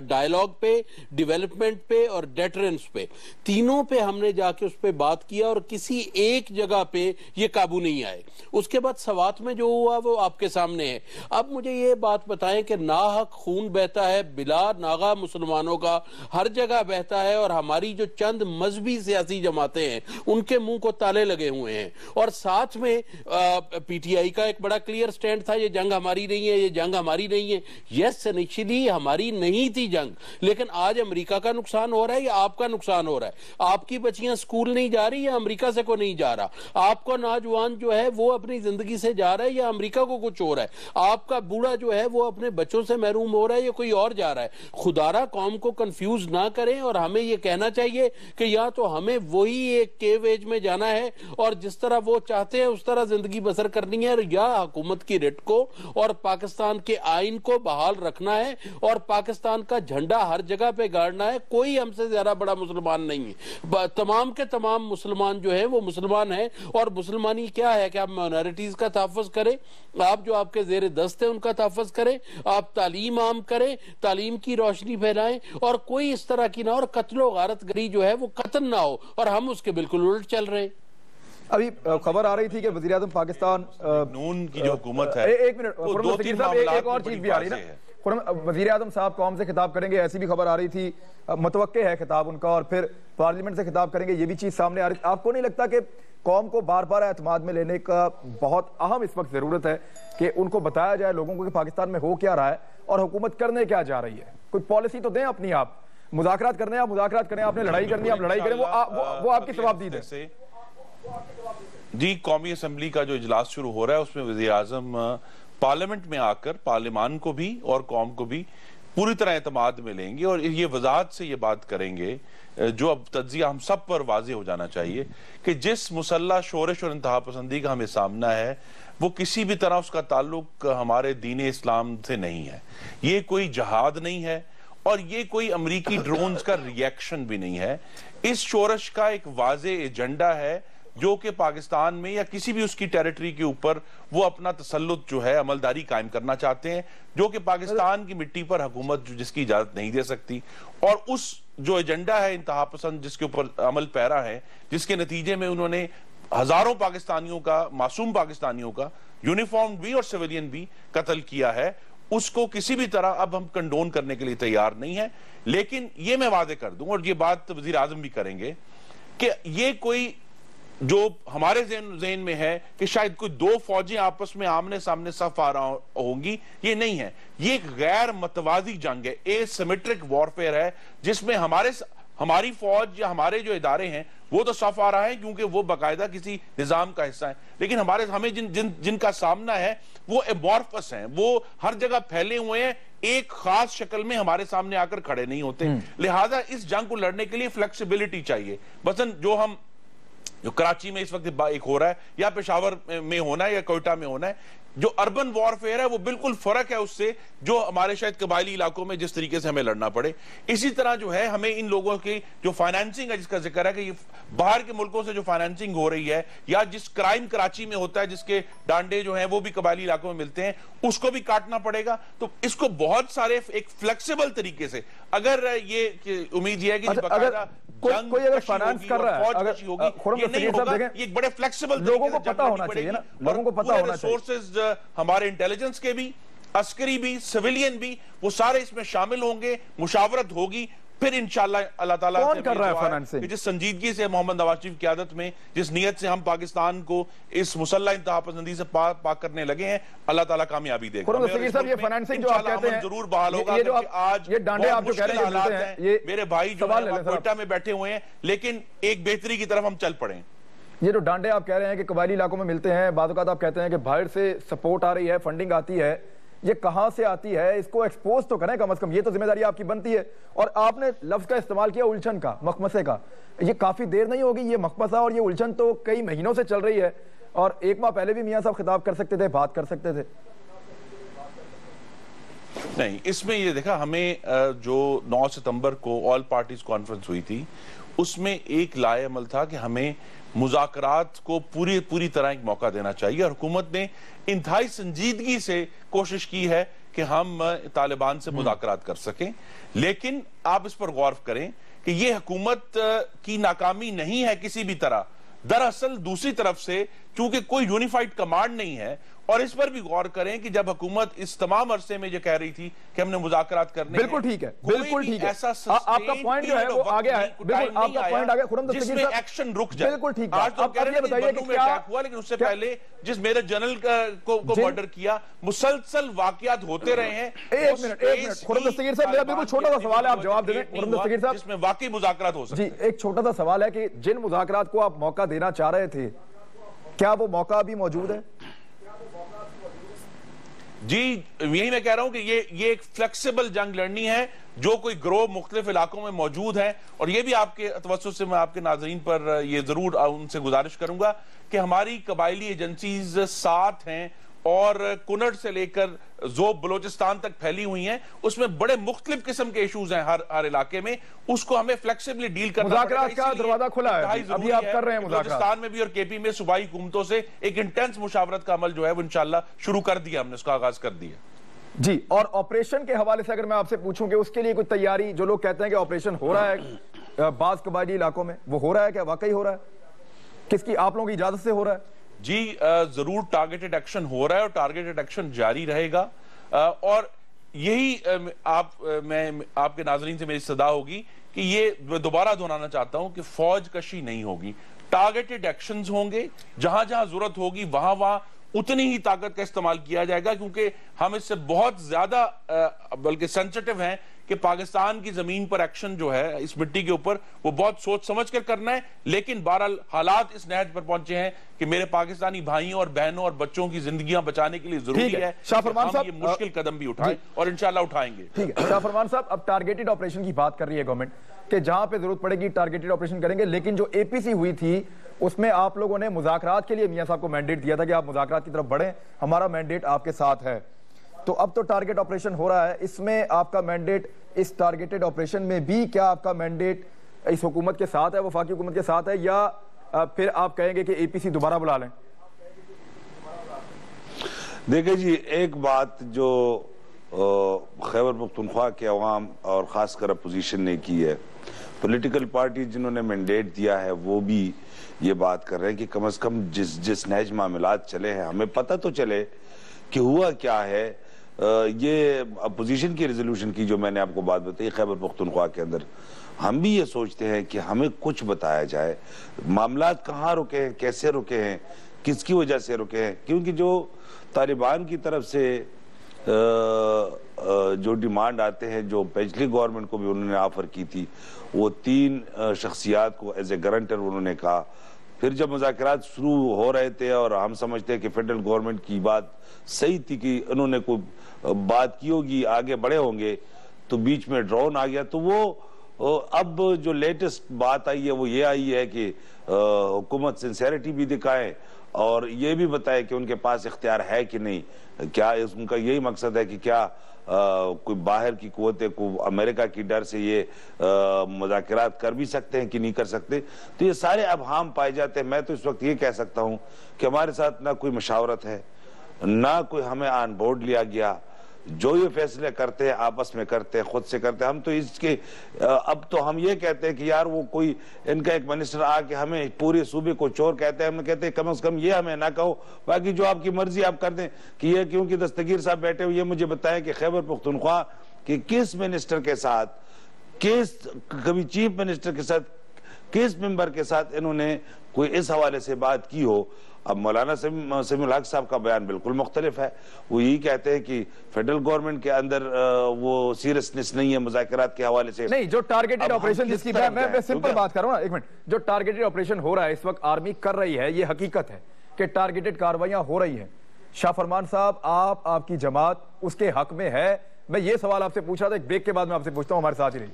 ڈائیلاگ پہ, ڈیولپمنٹ پہ اور ڈیٹرنس پہ, تینوں پہ ہم نے جا کے اس پہ بات کیا اور کسی ایک جگہ پہ یہ قابو نہیں آئے. اس کے بعد سوات میں جو ہوا وہ آپ کے سامنے ہے. اب مجھے یہ بات بتائیں کہ ناحق خون بہتا ہے بلا ناغہ مسلمانوں کا, ہر جگہ بہتا ہے, اور ہماری جو چند مذہبی سیاسی جماعتیں ہیں ان کے منہ کو تالے لگے ہوئے ہیں, اور ساتھ میں پی ٹی آئی کا ایک بڑا کلیئر سٹینڈ تھا, یہ جنگ ہماری نہیں ہے, یہ جنگ ہماری نہیں ہے. یس, انیشلی ہماری نہیں تھی جنگ, لیکن آج امریکہ کا نقصان ہو رہا ہے یا آپ کا نقصان ہو رہا ہے؟ آپ کی بچیاں سکول نہیں جا رہی یا امریکہ سے کو نہیں جا رہا؟ آپ کا نوجوان جو ہے وہ اپنی زندگی سے جا رہا ہے یا امریکہ کو کچھ ہو رہا ہے؟ آپ کا بوڑھا جو ہے وہ اپنے بچوں سے محروم ہو رہا ہے یا کوئی اور جا رہا ہے؟ خدارہ قوم کو کنفیوز نہ کریں, اور ہمیں یہ کہنا چاہیے کہ یا تو ہمیں وہی ایک کیو ایج میں جانا ہے اور جس طرح وہ چاہتے ہیں اس طرح زندگی بسر کرنی ہے, یا حکومت کی رٹ کو اور پاکستان کے آئین کو بحال رکھنا ہے اور پاکستان کا جھنڈا ہر جگہ پہ گاڑنا ہے. کوئی ہم سے زیادہ بڑا مسلمان نہیں ہے, تمام کے تمام مسلمان جو ہیں وہ مسلمان ہیں, اور مسلمانی کیا ہے کہ آپ مائنورٹیز کا تحفظ کریں, آپ جو آپ کے زیر دست ہیں ان کا تحفظ کریں, آپ تعلیم عام کریں, تعلیم کی روشنی پھیلائیں, اور کوئی اس طرح کی نہ, اور قتل و غارت گری جو ہے وہ قتل نہ ہو, اور ہم اس کے بالکل الٹ چل رہے ہیں. ابھی خبر آ رہی تھی کہ وزیر اعظم پاکستان نون کی جو حکومت ہے, ایک منٹ, ایک اور چیز بھی آ رہی ہے نا, وزیر اعظم صاحب قوم سے خطاب کریں گے ایسی بھی خبر آ رہی تھی, متوقع ہے خطاب ان کا, اور پھر پارلیمنٹ سے خطاب کریں گے, یہ بھی چیز سامنے آ رہی تھی. آپ کو نہیں لگتا کہ قوم کو بار بار اعتماد میں لینے کا بہت اہم اس وقت ضرورت ہے کہ ان کو بتایا جائے لوگوں کو کہ پاکستان میں ہو کیا رہا ہے اور حکومت کرنے کیا جا رہی ہے؟ کوئی پالیسی تو دیں اپنی, آپ مذاکرات کرنے آپ مذاکرات کریں, آپ نے لڑائی کرنی آپ لڑائی کریں, وہ آپ کی ثوابدید ہے. جی, قومی اسمبلی کا جو اجلاس شروع ہو رہا ہے اس میں وزیر اعظم پارلیمنٹ میں آ کر پارلیمان کو بھی اور قوم کو بھی پوری طرح اعتماد میں لیں گے, اور یہ وضاحت سے یہ بات کریں گے جو اب تجزیہ ہم سب پر واضح ہو جانا چاہیے کہ جس مسلح شورش اور انتہا پسندی کا ہمیں سامنا ہے وہ کسی بھی طرح اس کا تعلق ہمارے دین اسلام سے نہیں ہے. یہ کوئی جہاد نہیں ہے اور یہ کوئی امریکی ڈرونز کا ریئیکشن بھی نہیں ہے. اس شورش کا ایک واضح ایجنڈا ہے جو کہ پاکستان میں یا کسی بھی اس کی ٹیریٹری کے اوپر وہ اپنا تسلط جو ہے عملداری قائم کرنا چاہتے ہیں, جو کہ پاکستان کی مٹی پر حکومت جس کی اجازت نہیں دے سکتی. اور اس جو ایجنڈا ہے انتہا پسند جس کے اوپر عمل پیرا ہے, جس کے نتیجے میں انہوں نے ہزاروں پاکستانیوں کا, معصوم پاکستانیوں کا, یونیفارم بھی اور سویلین بھی قتل کیا ہے, اس کو کسی بھی طرح اب ہم کنڈون کرنے کے لیے تیار نہیں ہیں. لیکن یہ میں واضح کر دوں, اور یہ بات وزیر اعظم بھی کریں گے, کہ یہ کوئی جو ہمارے ذہن میں ہے کہ شاید کوئی دو فوجیں آپس میں آمنے سامنے صف آ رہا ہوں گی، یہ نہیں ہے. یہ ایک غیر متوازی جنگ ہے، اے سیمیٹرک وارفیئر ہے، جس میں ہماری فوج یا ہمارے جو ادارے ہیں وہ تو صف آ رہا ہے کیونکہ وہ باقاعدہ کسی نظام کا حصہ ہے، لیکن ہمیں جن کا سامنا ہے وہ ایمورفس ہیں، وہ ہر جگہ پھیلے ہوئے ہیں، ایک خاص شکل میں ہمارے سامنے آ کر کھڑے نہیں ہوتے. لہٰذا اس جنگ کو لڑنے کے لیے فلیکسیبلٹی چاہیے. مثلا جو کراچی میں اس وقت ایک ہو رہا ہے، یا پشاور میں ہونا ہے یا کوئٹہ میں ہونا ہے، جو اربن وارفیئر ہے وہ بالکل فرق ہے اس سے جو ہمارے شاید قبائلی علاقوں میں جس طریقے سے ہمیں لڑنا پڑے. اسی طرح جو ہے ہمیں ان لوگوں کی جو فائنانسنگ ہے جس کا ذکر ہے کہ یہ باہر کے ملکوں سے جو فائنانسنگ ہو رہی ہے یا جس کرائم کراچی میں ہوتا ہے جس کے ڈانڈے جو ہیں وہ بھی قبائلی علاقوں میں ملتے ہیں، اس کو بھی کاٹنا پڑے گا. تو اس کو بہت سارے ایک فلیکسیبل طریقے سے اگر یہ امید یہ ہے کہ باقاعدہ کوئی اگر فائنانس کر رہا ہے، یہ بڑے فلیکسیبل لوگوں کو پتا ہونا چاہیے نا، لوگوں کو پتا ہونا چاہیے. ہمارے انٹیلیجنس کے بھی، عسکری بھی، سویلین بھی، وہ سارے اس میں شامل ہوں گے، مشاورت ہوگی. پھر انشاءاللہ اللہ تعالیٰ کون کر رہا ہے فائنانسنگ؟ جس سنجیدگی سے محمد نواز شریف کی قیادت میں جس نیت سے ہم پاکستان کو اس مسلح انتہا پسندی سے پاک کرنے لگے ہیں، اللہ تعالیٰ کامیابی دے گا. یہ فائنانسنگ جو آپ کہتے ہیں ضرور بحال ہوگا. آج یہ ڈانڈے آپ جو کہہ رہے ہیں میرے بھائی جو کوئٹہ میں بیٹھے ہوئے ہیں، لیکن ایک بہتری کی طرف ہم چل پڑے. یہ جو ڈانڈے آپ کہہ رہے ہیں کہ قبائلی علاقوں میں ملتے ہیں، بعض اوقات آپ کہتے ہیں کہ باہر سے سپورٹ آ رہی ہے، فنڈنگ آتی ہے، یہ کہاں سے آتی ہے؟ اس کو ایکسپوز تو کریں کم از کم، یہ تو ذمہ داری آپ کی بنتی ہے. اور آپ نے لفظ کا استعمال کیا الجھن کا، مخمسے کا. یہ کافی دیر نہیں ہوگی، یہ مخمسہ اور یہ الجھن تو کئی مہینوں سے چل رہی ہے، اور ایک ماہ پہلے بھی میاں صاحب خطاب کر سکتے تھے، بات کر سکتے تھے. نہیں، اس میں یہ دیکھا ہمیں جو 9 ستمبر کو آل پارٹیز کانفرنس ہوئی تھی، اس میں ایک لائے عمل تھا کہ ہمیں مذاکرات کو پوری طرح ایک موقع دینا چاہیے، اور حکومت نے انتہائی سنجیدگی سے کوشش کی ہے کہ ہم طالبان سے مذاکرات کر سکیں. لیکن آپ اس پر غور کریں کہ یہ حکومت کی ناکامی نہیں ہے کسی بھی طرح. دراصل دوسری طرف سے چونکہ کوئی یونیفائڈ کمانڈ نہیں ہے، اور اس پر بھی غور کریں کہ جب حکومت اس تمام عرصے میں جو کہہ رہی تھی کہ ہم نے مذاکرات کرنے بالکل ٹھیک ہے، بالکل ٹھیک ہے، آپ کا پوائنٹ جو ہے وہ آگے ہے، بالکل آپ کا پوائنٹ آگے. خرم جس میں ایکشن رک جائے. بالکل ٹھیک ہے. آج تو کہہ رہے ہیں کہ بنو میں اٹیک ہوا، لیکن اس سے پہلے جس میرے جنرل کو مرڈر کیا، مسلسل واقعات ہوتے رہے ہیں. ایک منٹ خرم دستگیر صاحب، میرا بالکل چھوٹا سا سوال ہے، آپ جواب دیں خرم دستگیر صاحب، جس میں واقعی مذاکرات ہو سکتے. جی ایک چھوٹا سا سوال ہے کہ جن مذاکرات کو آپ موقع دینا چاہ رہے تھے، کیا وہ موقع بھی موجود ہے؟ جی یہی میں کہہ رہا ہوں کہ یہ ایک فلیکسیبل جنگ لڑنی ہے جو کوئی گروہ مختلف علاقوں میں موجود ہیں. اور یہ بھی آپ کے توسط سے میں آپ کے ناظرین پر یہ ضرور ان سے گزارش کروں گا کہ ہماری قبائلی ایجنسیز ساتھ ہیں، اور کنڑ سے لے کر زوب بلوچستان تک پھیلی ہوئی ہیں. اس میں بڑے مختلف قسم کے ایشوز ہیں ہر علاقے میں، اس کو ہمیں فلیکسیبلی ڈیل کرنا پڑے گا. مذاکرات کا دروازہ کھلا ہے، ابھی آپ کر رہے ہیں مذاکرات. بلوچستان میں بھی اور کے پی میں صوبائی حکومتوں سے ایک انٹینس مشاورت کا عمل جو ہے وہ انشاءاللہ شروع کر دیا، ہم نے اس کا آغاز کر دیا. جی اور آپریشن کے حوالے سے اگر میں آپ سے پوچھوں کہ اس کے لیے کوئی تیاری، جو لوگ کہتے ہیں کہ آپریشن ہو رہا ہے بعض قبائلی علاقوں میں، وہ ہو رہا ہے کیا؟ واقعی ہو رہا ہے؟ کس کی، آپ لوگوں کی اجازت سے ہو رہا ہے؟ جی ضرور ٹارگیٹڈ ایکشن ہو رہا ہے، اور ٹارگیٹڈ ایکشن جاری رہے گا. اور یہی آپ کے ناظرین سے میری صدا ہوگی کہ یہ دوبارہ دہرانا چاہتا ہوں کہ فوج کشی نہیں ہوگی. ٹارگیٹڈ ایکشنز ہوں گے، جہاں جہاں ضرورت ہوگی وہاں اتنی ہی طاقت کا استعمال کیا جائے گا، کیونکہ ہم اس سے بہت زیادہ بلکہ سینسٹیو ہیں کہ پاکستان کی زمین پر ایکشن جو ہے اس مٹی کے اوپر وہ بہت سوچ سمجھ کر کرنا ہے. لیکن بہرحال حالات اس نہج پر پہنچے ہیں کہ میرے پاکستانی بھائیوں اور بہنوں اور بچوں کی زندگیاں بچانے کے لیے ضروری ہے ہم یہ مشکل قدم بھی اٹھائیں، اور انشاءاللہ اٹھائیں گے. ٹھیک ہے شاہ فرمان صاحب، اب ٹارگیٹڈ آپریشن کی بات کر رہی ہے گورنمنٹ کہ جہاں پہ ضرورت پڑے گی ٹارگیٹڈ آپریشن کریں گے. لیکن جو اے پی سی ہوئی تھی اس میں آپ لوگوں نے مذاکرات کے لیے میاں صاحب کو مینڈیٹ دیا تھا کہ آپ مذاکرات کی طرف بڑھیں، ہمارا مینڈیٹ آپ کے ساتھ ہے. تو اب تو ٹارگیٹ آپریشن ہو رہا ہے، اس میں آپ کا مینڈیٹ، اس ٹارگیٹڈ آپریشن میں بھی کیا آپ کا مینڈیٹ اس حکومت کے ساتھ ہے، وفاقی حکومت کے ساتھ ہے، یا پھر آپ کہیں گے کہ اے پی سی دوبارہ بلا لیں؟ دیکھیں جی، ایک بات جو خیبر پختونخوا کے عوام اور خاص کر اپوزیشن نے کی ہے، پولیٹیکل پارٹی جنہوں نے مینڈیٹ دیا ہے وہ بھی یہ بات کر رہے ہیں کہ کم از کم جس نہج معاملات چلے ہیں ہمیں پتہ تو چلے کہ ہوا کیا ہے. یہ اپوزیشن کی ریزولوشن کی جو میں نے آپ کو بات بتائی خیبر پختونخوا کے اندر، ہم بھی یہ سوچتے ہیں کہ ہمیں کچھ بتایا جائے، معاملات کہاں رکے ہیں، کیسے رکے ہیں، کس کی وجہ سے رکے ہیں، کیونکہ جو طالبان کی طرف سے جو ڈیمانڈ آتے ہیں، جو پچھلی گورنمنٹ کو بھی انہوں نے آفر کی تھی، وہ 3 شخصیات کو ایز اے گارنٹر انہوں نے کہا. پھر جب مذاکرات شروع ہو رہے تھے اور ہم سمجھتے ہیں کہ فیڈرل گورنمنٹ کی بات صحیح تھی کہ انہوں نے کوئی بات کی ہوگی، آگے بڑھے ہوں گے، تو بیچ میں ڈراؤن آ گیا. تو وہ اب جو لیٹسٹ بات آئی ہے وہ یہ آئی ہے کہ حکومت سنسیریٹی بھی دکھائے اور یہ بھی بتائے کہ ان کے پاس اختیار ہے کہ نہیں. کیا ان کا یہی مقصد ہے کہ کیا کوئی باہر کی قوتیں کو امریکہ کی ڈر سے یہ مذاکرات کر بھی سکتے ہیں کہ نہیں کر سکتے. تو یہ سارے ابہام پائے جاتے ہیں. میں تو اس وقت یہ کہہ سکتا ہوں کہ ہمارے ساتھ نہ کوئی مشاورت ہے، نہ کوئی ہمیں آن بورڈ لیا گیا. جو یہ فیصلے کرتے ہیں آپس میں کرتے ہیں، خود سے کرتے ہیں. ہم تو اس کے اب تو ہم یہ کہتے ہیں کہ یار وہ کوئی ان کا ایک منسٹر آ کے ہمیں پورے صوبے کو چور کہتے ہیں، ہم کہتے ہیں کم از کم یہ ہمیں نہ کہو، باقی جو آپ کی مرضی آپ کر دیں. کہ یہ کیونکہ دستگیر صاحب بیٹھے ہوئے یہ مجھے بتائیں کہ خیبر پختونخوا کہ کس منسٹر کے ساتھ، کبھی چیف منسٹر کے ساتھ، کس ممبر کے ساتھ انہوں نے کوئی اس حوالے سے بات کی ہو. اب مولانا سمیع الحق صاحب کا بیان بالکل مختلف ہے. وہ یہی کہتے ہیں کہ فیڈرل گورنمنٹ کے اندر وہ سیریسنس نہیں ہے مذاکرات کے حوالے سے. نہیں، جو ٹارگیٹڈ آپریشن جس کی میں سمپل بات کر رہا ہوں نا، ایک منٹ، جو ٹارگیٹڈ آپریشن ہو رہا ہے اس وقت آرمی کر رہی ہے، یہ حقیقت ہے کہ ٹارگیٹڈ کاروائیاں ہو رہی ہیں. شاہ فرمان صاحب، آپ کی جماعت اس کے حق میں ہے. میں یہ سوال آپ سے پوچھ رہا تھا، ایک بریک کے بعد میں آپ سے پوچھتا ہوں، ہمارے ساتھ ہی رہیے.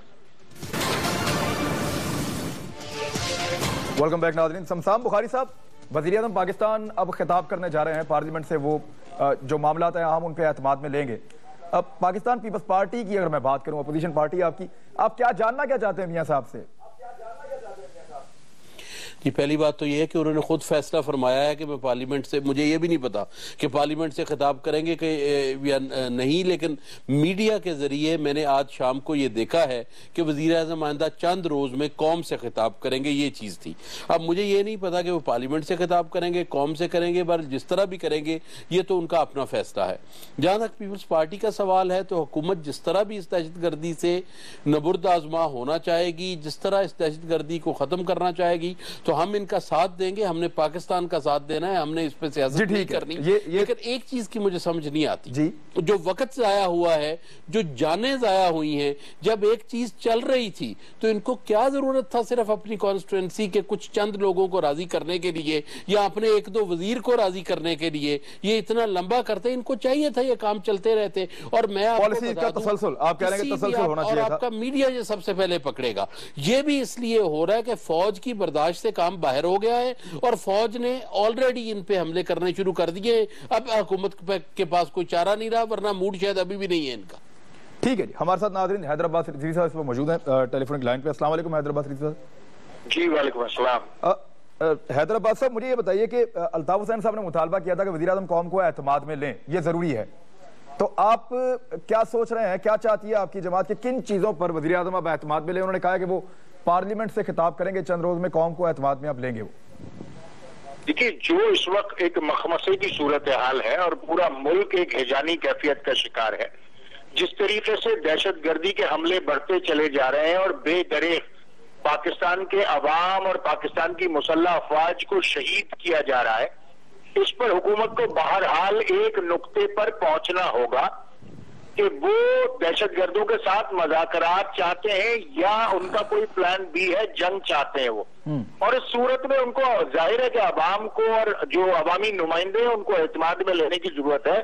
ویلکم بیک ناظرین. سمسام بخاری صاحب، وزیر اعظم پاکستان اب خطاب کرنے جا رہے ہیں پارلیمنٹ سے. وہ جو معاملات ہیں ہم ان پہ اعتماد میں لیں گے. اب پاکستان پیپلز پارٹی کی اگر میں بات کروں، اپوزیشن پارٹی آپ کی، آپ کیا جاننا کیا چاہتے ہیں میاں صاحب سے؟ جی، پہلی بات تو یہ ہے کہ انہوں نے خود فیصلہ فرمایا ہے کہ میں پارلیمنٹ سے، مجھے یہ بھی نہیں پتا کہ پارلیمنٹ سے خطاب کریں گے کہ یا نہیں، لیکن میڈیا کے ذریعے میں نے آج شام کو یہ دیکھا ہے کہ وزیر اعظم آئندہ چند روز میں قوم سے خطاب کریں گے. یہ چیز تھی. اب مجھے یہ نہیں پتا کہ وہ پارلیمنٹ سے خطاب کریں گے، قوم سے کریں گے، پر جس طرح بھی کریں گے یہ تو ان کا اپنا فیصلہ ہے. جہاں تک پیپلز پارٹی کا سوال ہے تو حکومت جس طرح بھی اس دہشت گردی سے نبرد آزما ہونا چاہے گی، جس طرح اس دہشت گردی کو ختم کرنا چاہے گی، تو ہم ان کا ساتھ دیں گے. ہم نے پاکستان کا ساتھ دینا ہے، ہم نے اس پہ سیاست نہیں کرنی. لیکن ایک چیز کی مجھے سمجھ نہیں آتی، جو وقت ضائع ہوا ہے، جو جانیں ضائع ہوئی ہیں. جب ایک چیز چل رہی تھی تو ان کو کیا ضرورت تھا صرف اپنی کانسٹیٹوئنسی کے کچھ چند لوگوں کو راضی کرنے کے لیے یا اپنے 1-2 وزیر کو راضی کرنے کے لیے یہ اتنا لمبا کرتے؟ ان کو چاہیے تھا یہ کام چلتے رہتے. اور میں آپ کو بتا دوں، اور آپ کا میڈیا یہ سب سے پہلے پکڑے گا. یہ بھی اس لیے ہو رہا ہے کہ فوج کی برداشت سے کام باہر ہو گیا ہے اور فوج نے آلریڈی ان پہ حملے کرنے شروع کر دیے. اب حکومت کے پاس کوئی چارہ نہیں رہا، ورنہ موڈ شاید ابھی بھی نہیں ہے ان کا. ٹھیک ہے جی. ہمارے ساتھ ناظرین حیدرآباد سے رضوی صاحب اس وقت موجود ہیں ٹیلی فونک لائن پہ. السلام علیکم حیدرآباد سے رضوی صاحب. جی وعلیکم السلام. حیدرآباد صاحب، مجھے یہ بتائیے کہ الطاف حسین صاحب نے مطالبہ کیا تھا کہ وزیر اعظم قوم کو اعتماد میں لیں، یہ ضروری ہے. تو آپ کیا سوچ رہے ہیں، کیا چاہتی ہے آپ کی جماعت کہ کن چیزوں پر وزیر اعظم اب اعتماد میں لیں؟ انہوں نے کہا کہ وہ پارلیمنٹ سے خطاب کریں گے چند روز میں، قوم کو اعتماد میں اب لیں گے. وہ دیکھیے، جو اس وقت ایک مخمصے کی صورتحال ہے اور پورا ملک ایک ہیجانی کیفیت کا شکار ہے، جس طریقے سے دہشت گردی کے حملے بڑھتے چلے جا رہے ہیں اور بے دریغ پاکستان کے عوام اور پاکستان کی مسلح افواج کو شہید کیا جا رہا ہے، اس پر حکومت کو بہرحال ایک نقطے پر پہنچنا ہوگا کہ وہ دہشت گردوں کے ساتھ مذاکرات چاہتے ہیں یا ان کا کوئی پلان بھی ہے، جنگ چاہتے ہیں وہ. اور اس صورت میں ان کو ظاہر ہے کہ عوام کو اور جو عوامی نمائندے ہیں ان کو اعتماد میں لینے کی ضرورت ہے.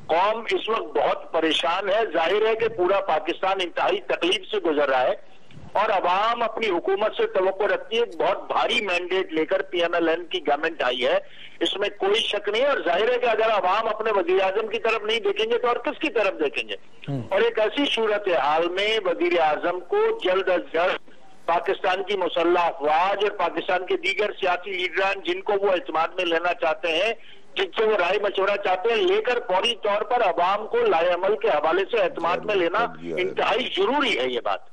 قوم اس وقت بہت پریشان ہے. ظاہر ہے کہ پورا پاکستان انتہائی تکلیف سے گزر رہا ہے اور عوام اپنی حکومت سے توقع رکھتی ہے. بہت بھاری مینڈیٹ لے کر پی ایم ایل این کی گورنمنٹ آئی ہے، اس میں کوئی شک نہیں ہے. اور ظاہر ہے کہ اگر عوام اپنے وزیر اعظم کی طرف نہیں دیکھیں گے تو اور کس کی طرف دیکھیں گے؟ اور ایک ایسی صورتحال میں وزیر اعظم کو جلد از جلد پاکستان کی مسلح افواج اور پاکستان کے دیگر سیاسی لیڈران جن کو وہ اعتماد میں لینا چاہتے ہیں، جن سے وہ رائے مشورہ چاہتے ہیں، لے کر فوری طور پر عوام کو لائے عمل کے حوالے سے اعتماد میں لینا انتہائی ضروری ہے. یہ بات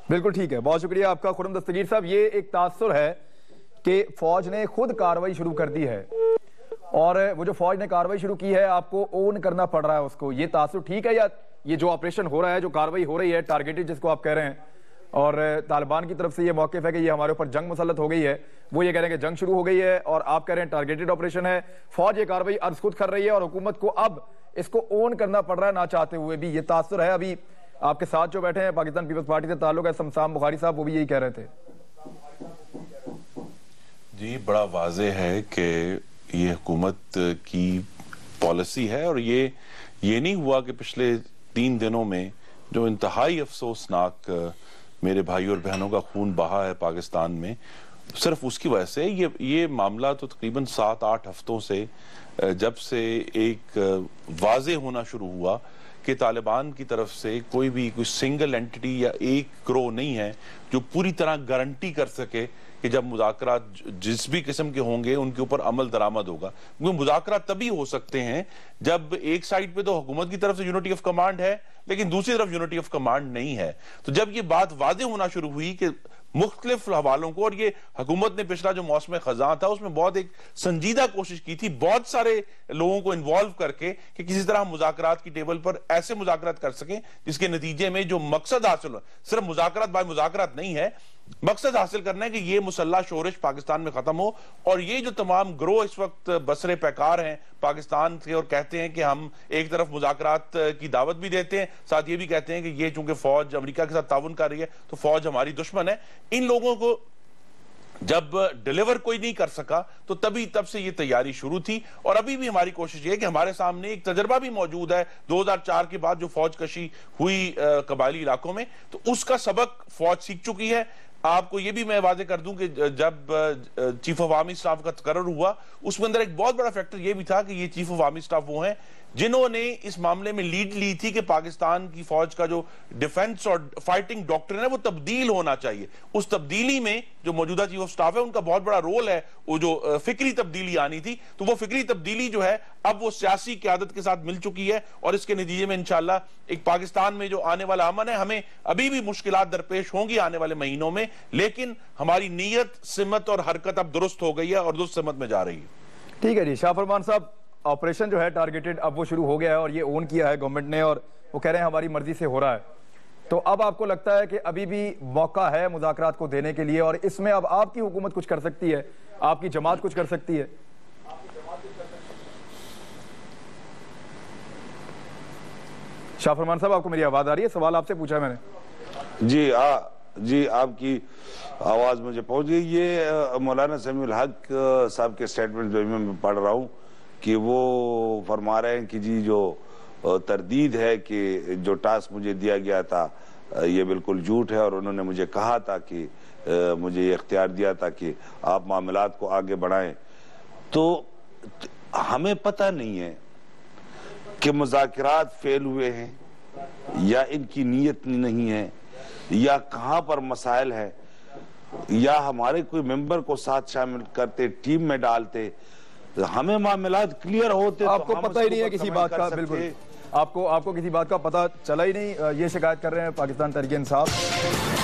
بالکل ٹھیک ہے. بہت شکریہ آپ کا خرم دستگیر صاحب. یہ ایک تاثر ہے کہ فوج نے خود کارروائی شروع کر دی ہے اور وہ جو فوج نے کاروائی شروع کی ہے آپ کو اون کرنا پڑ رہا ہے اس کو، یہ تاثر ٹھیک ہے یا یہ جو آپریشن ہو رہا ہے، جو کاروائی ہو رہی ہے ٹارگیٹڈ جس کو آپ کہہ رہے ہیں، اور طالبان کی طرف سے یہ موقف ہے کہ یہ ہمارے اوپر جنگ مسلط ہو گئی ہے، وہ یہ کہہ رہے ہیں کہ جنگ شروع ہو گئی ہے اور آپ کہہ رہے ہیں ٹارگیٹڈ آپریشن ہے، فوج یہ کاروائی عرض خود کر رہی ہے اور حکومت کو اب اس کو اون کرنا پڑ رہا ہے نہ چاہتے ہوئے بھی، یہ تاثر ہے؟ ابھی آپ کے ساتھ جو بیٹھے ہیں پاکستان پیپلز پارٹی سے تعلق ہے سمسام بخاری صاحب، وہ بھی یہی کہہ رہے تھے۔ جی بڑا واضح ہے کہ یہ حکومت کی پالیسی ہے، اور یہ نہیں ہوا کہ پچھلے 3 دنوں میں جو انتہائی افسوسناک میرے بھائی اور بہنوں کا خون بہا ہے پاکستان میں، صرف اس کی وجہ سے یہ معاملہ تو تقریباً 7-8 ہفتوں سے جب سے ایک واضح ہونا شروع ہوا کہ طالبان کی طرف سے کوئی سنگل اینٹی یا ایک گروہ نہیں ہے جو پوری طرح گارنٹی کر سکے کہ جب مذاکرات جس بھی قسم کے ہوں گے ان کے اوپر عمل درآمد ہوگا، کیونکہ مذاکرات تبھی ہو سکتے ہیں جب ایک سائیڈ پہ تو حکومت کی طرف سے یونٹی آف کمانڈ ہے لیکن دوسری طرف یونٹی آف کمانڈ نہیں ہے۔ تو جب یہ بات واضح ہونا شروع ہوئی کہ مختلف حوالوں کو، اور یہ حکومت نے پچھلا جو موسم خزاں تھا اس میں بہت ایک سنجیدہ کوشش کی تھی بہت سارے لوگوں کو انوالو کر کے کہ کسی طرح ہم مذاکرات کی ٹیبل پر ایسے مذاکرات کر سکیں جس کے نتیجے میں جو مقصد حاصل ہو، صرف مذاکرات بائی مذاکرات نہیں ہے، مقصد حاصل کرنا ہے کہ یہ مسلح شورش پاکستان میں ختم ہو، اور یہ جو تمام گروہ اس وقت بسرے پیکار ہیں پاکستان سے اور کہتے ہیں کہ ہم ایک طرف مذاکرات کی دعوت بھی دیتے ہیں، ساتھ یہ بھی کہتے ہیں کہ یہ چونکہ فوج امریکہ کے ساتھ تعاون کر رہی ہے تو فوج ہماری دشمن ہے، ان لوگوں کو جب ڈیلیور کوئی نہیں کر سکا تو تب سے یہ تیاری شروع تھی۔ اور ابھی بھی ہماری کوشش یہ ہے کہ ہمارے سامنے ایک تجربہ بھی موجود ہے 2004 کے بعد جو فوج کشی ہوئی قبائلی علاقوں میں، تو اس کا سبق فوج سیکھ چکی ہے۔ آپ کو یہ بھی میں واضح کر دوں کہ جب چیف آف آرمی سٹاف کا تقرر ہوا اس میں اندر ایک بہت بڑا فیکٹر یہ بھی تھا کہ یہ چیف آف آرمی سٹاف وہ ہیں جنہوں نے اس معاملے میں لیڈ لی تھی کہ پاکستان کی فوج کا جو ڈیفنس اور فائٹنگ ڈاکٹرن ہے وہ تبدیل ہونا چاہیے۔ اس تبدیلی میں جو موجودہ چیف آف سٹاف ہے ان کا بہت بڑا رول ہے، وہ جو فکری تبدیلی آنی تھی تو وہ فکری تبدیلی جو ہے اب وہ سیاسی قیادت کے ساتھ مل چکی ہے، اور اس کے نتیجے میں انشاءاللہ ایک پاکستان میں جو آنے والا امن ہے، ہمیں ابھی بھی مشکلات درپیش ہوں گی آنے والے مہینوں میں، لیکن ہماری نیت سمت اور حرکت اب درست ہو گئی ہے اور درست سمت میں جا رہی ہے۔ ٹھیک ہے جی، شاہ فرمان صاحب آپریشن جو ہے ٹارگیٹڈ اب وہ شروع ہو گیا ہے اور یہ اون کیا ہے گورنمنٹ نے، اور وہ کہہ رہے ہیں ہماری مرضی سے ہو رہا ہے، تو اب آپ کو لگتا ہے کہ ابھی بھی موقع ہے مذاکرات کو دینے کے لیے، اور اس میں اب آپ کی حکومت کچھ کر سکتی ہے، آپ کی جماعت کچھ کر سکتی ہے؟ شاہ فرمان صاحب آپ کو میری آواز آ رہی ہے؟ سوال آپ سے پوچھا ہے میں نے۔ جی آپ کی آواز مجھے پہنچ گئی۔ یہ مولانا سمیع الحق صاحب کے سٹیٹمنٹ جو میں پڑھ رہا ہوں کہ وہ فرما رہے ہیں کہ جی جو تردید ہے کہ جو ٹاسک مجھے دیا گیا تھا یہ بالکل جھوٹ ہے، اور انہوں نے مجھے کہا تھا کہ مجھے یہ اختیار دیا تھا کہ آپ معاملات کو آگے بڑھائیں، تو ہمیں پتہ نہیں ہے کہ مذاکرات فیل ہوئے ہیں یا ان کی نیت نہیں ہے یا کہاں پر مسائل ہے، یا ہمارے کوئی ممبر کو ساتھ شامل کرتے ٹیم میں ڈالتے، ہمیں معاملات کلیئر ہوتے۔ آپ کو پتہ ہی نہیں ہے کسی بات کا، بالکل آپ کو کسی بات کا پتہ چلا ہی نہیں، یہ شکایت کر رہے ہیں پاکستان تحریک انصاف۔